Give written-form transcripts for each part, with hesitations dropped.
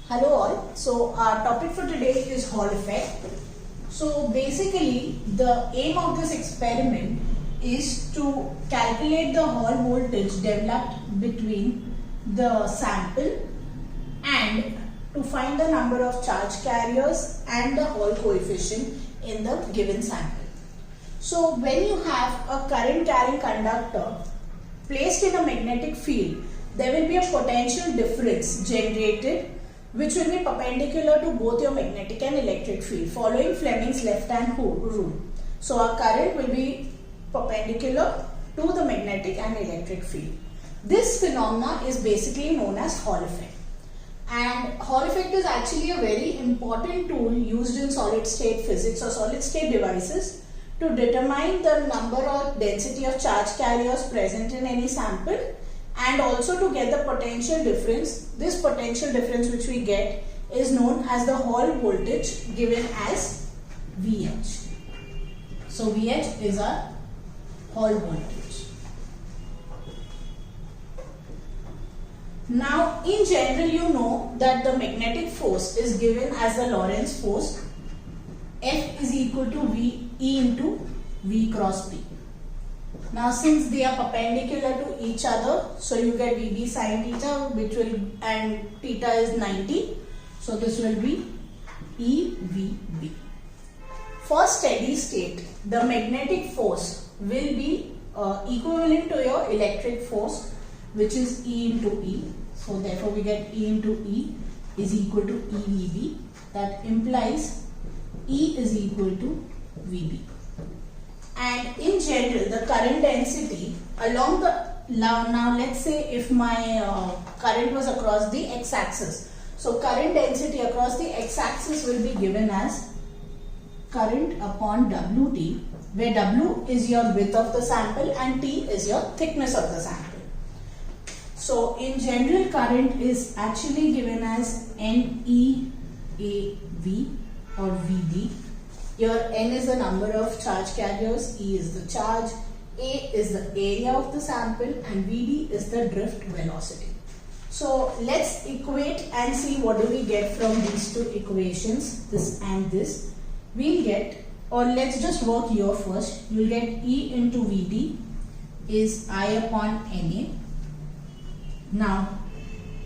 Hello all. So our topic for today is Hall effect. So basically the aim of this experiment is to calculate the Hall voltage developed between the sample and to find the number of charge carriers and the Hall coefficient in the given sample. So when you have a current carrying conductor placed in a magnetic field, there will be a potential difference generated which will be perpendicular to both your magnetic and electric field following Fleming's left hand rule. So our current will be perpendicular to the magnetic and electric field. This phenomena is basically known as Hall effect. And Hall effect is actually a very important tool used in solid state physics or solid state devices to determine the number or density of charge carriers present in any sample, and also to get the potential difference. This potential difference which we get is known as the Hall voltage, given as VH. So VH is our Hall voltage. Now in general you know that the magnetic force is given as the Lorentz force. F is equal to E into V cross P. Now since they are perpendicular to each other, so you get VB sin theta, which will, and theta is 90. So this will be EVB. For steady state, the magnetic force will be equivalent to your electric force, which is E into E. So therefore we get E into E is equal to EVB. That implies E is equal to VB. And in general, the current density along the, now let's say if my current was across the x-axis. So current density across the x-axis will be given as current upon Wt, where W is your width of the sample and T is your thickness of the sample. So in general, current is actually given as NEAV or VD. Here N is the number of charge carriers, E is the charge, A is the area of the sample, and VD is the drift velocity. So let's equate and see what do we get from these two equations, this and this. We'll get, or let's just work here first. You'll get E into VD is I upon NA. Now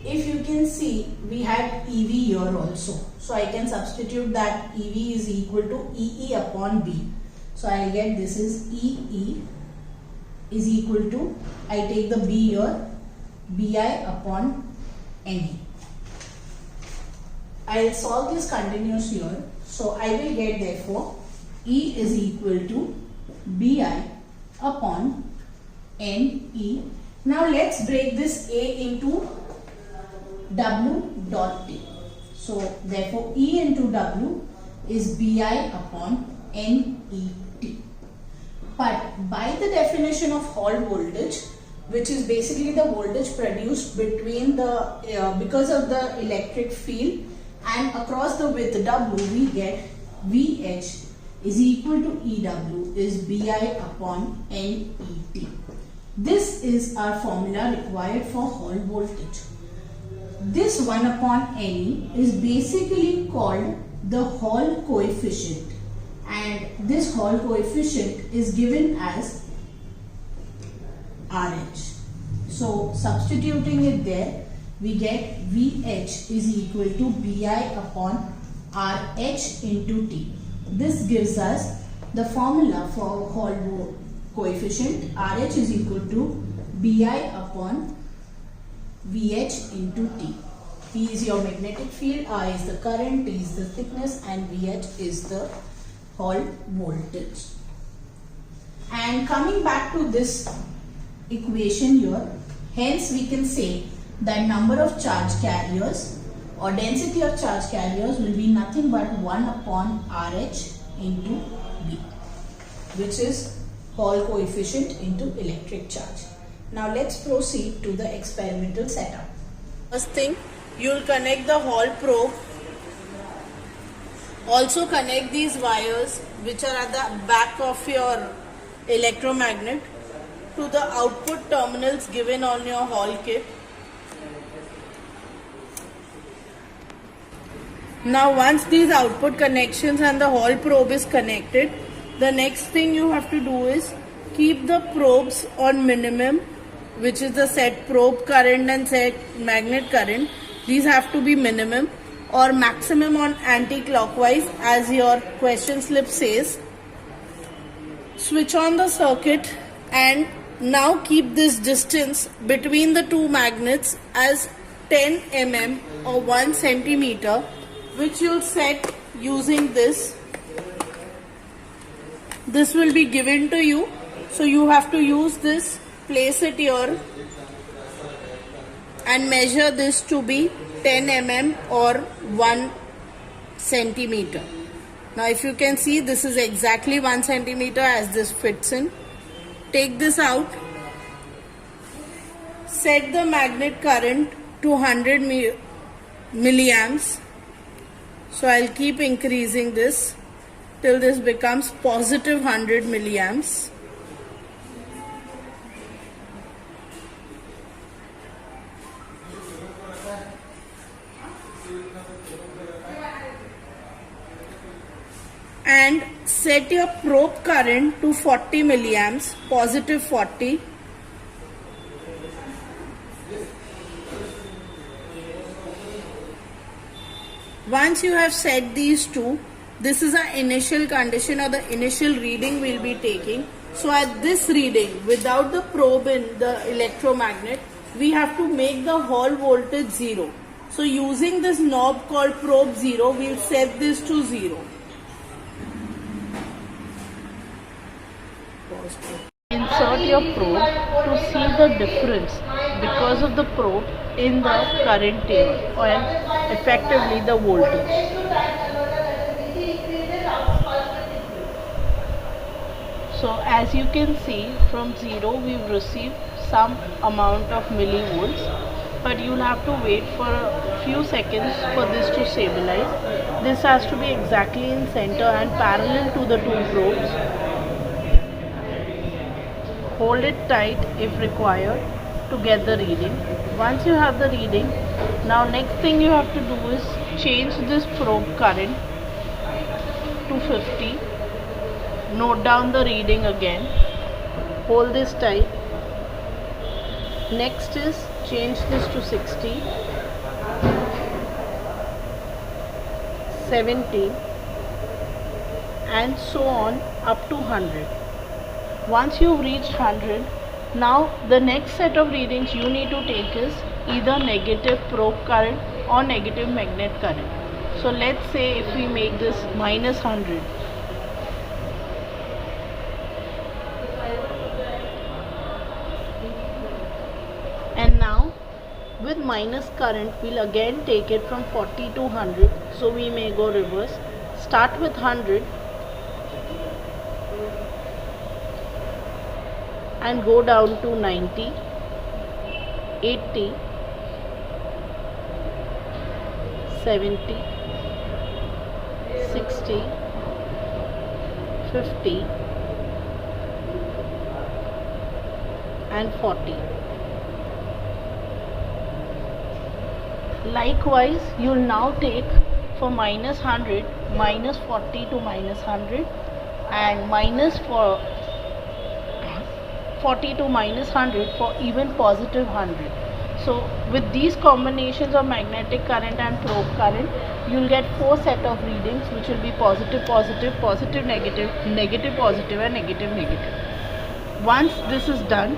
if you can see, we had EV here also. So I can substitute that EV is equal to EE upon B. So I'll get this is EE is equal to, I take the B here, BI upon NE. I'll solve this continuous here. So I will get therefore E is equal to BI upon NE. Now let's break this A into W dot T. So therefore E into W is BI upon NET. But by the definition of Hall voltage, which is basically the voltage produced between the because of the electric field and across the width W, we get VH is equal to EW is BI upon NET. This is our formula required for Hall voltage. This 1 upon NE is basically called the Hall coefficient, and this Hall coefficient is given as RH. So substituting it there, we get VH is equal to BI upon RH into T. This gives us the formula for Hall coefficient. RH is equal to BI upon VH into T. T is your magnetic field, I is the current, T is the thickness, and VH is the Hall voltage. And coming back to this equation here, hence we can say that number of charge carriers or density of charge carriers will be nothing but 1 upon RH into B, which is Hall coefficient into electric charge. Now let's proceed to the experimental setup. First thing, you'll connect the Hall probe. Also connect these wires which are at the back of your electromagnet to the output terminals given on your Hall kit. Now once these output connections and the Hall probe is connected, the next thing you have to do is keep the probes on minimum, which is the set probe current and set magnet current. These have to be minimum, or maximum on anti-clockwise as your question slip says. Switch on the circuit and now keep this distance between the two magnets as 10 mm or 1 centimeter, which you'll set using this. This will be given to you, so you have to use this, place it here and measure this to be 10 mm or 1 centimeter. Now if you can see, this is exactly 1 centimeter as this fits in. Take this out. Set the magnet current to 100 milliamps. So I'll keep increasing this till this becomes positive 100 milliamps. And set your probe current to 40 milliamps, positive 40. Once you have set these two, this is our initial condition or the initial reading we'll be taking. So at this reading, without the probe in the electromagnet, we have to make the Hall voltage 0. So using this knob called probe 0, we'll set this to 0. Insert your probe to see the difference because of the probe in the current table and effectively the voltage. So as you can see, from 0 we've received some amount of millivolts, but you'll have to wait for a few seconds for this to stabilize. This has to be exactly in center and parallel to the two probes. Hold it tight if required to get the reading. Once you have the reading, now next thing you have to do is change this probe current to 50. Note down the reading again. Hold this tight. Next is change this to 60, 70 and so on up to 100. Once you've reached 100, now the next set of readings you need to take is either negative probe current or negative magnet current. So let's say if we make this minus 100. And now with minus current, we'll again take it from 40 to 100. So we may go reverse. Start with 100. And go down to 90, 80, 70, 60, 50 and 40. Likewise, you'll now take for minus 100, minus 40 to minus 100 and minus 40 to minus 100 for even positive 100. So with these combinations of magnetic current and probe current, you'll get 4 set of readings, which will be positive, positive, positive, negative, negative, positive and negative, negative. Once this is done,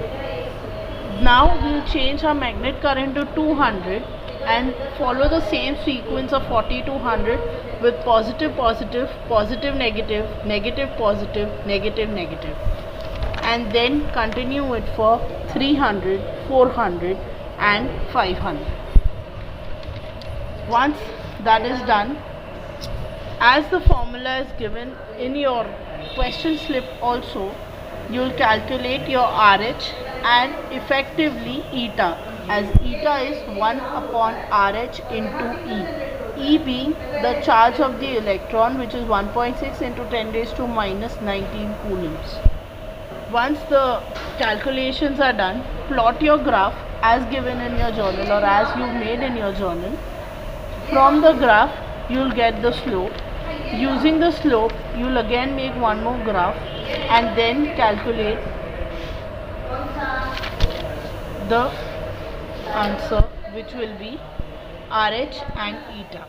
now we'll change our magnet current to 200 and follow the same sequence of 40 to 100 with positive, positive, positive, negative, negative, positive, negative, negative. And then continue it for 300, 400 and 500. Once that is done, as the formula is given in your question slip also, you will calculate your RH and effectively eta, as eta is 1 upon RH into E. E being the charge of the electron, which is 1.6 into 10 raised to minus 19 coulombs. Once the calculations are done, plot your graph as given in your journal or as you made in your journal. From the graph, you'll get the slope. Using the slope, you'll again make one more graph and then calculate the answer, which will be RH and eta.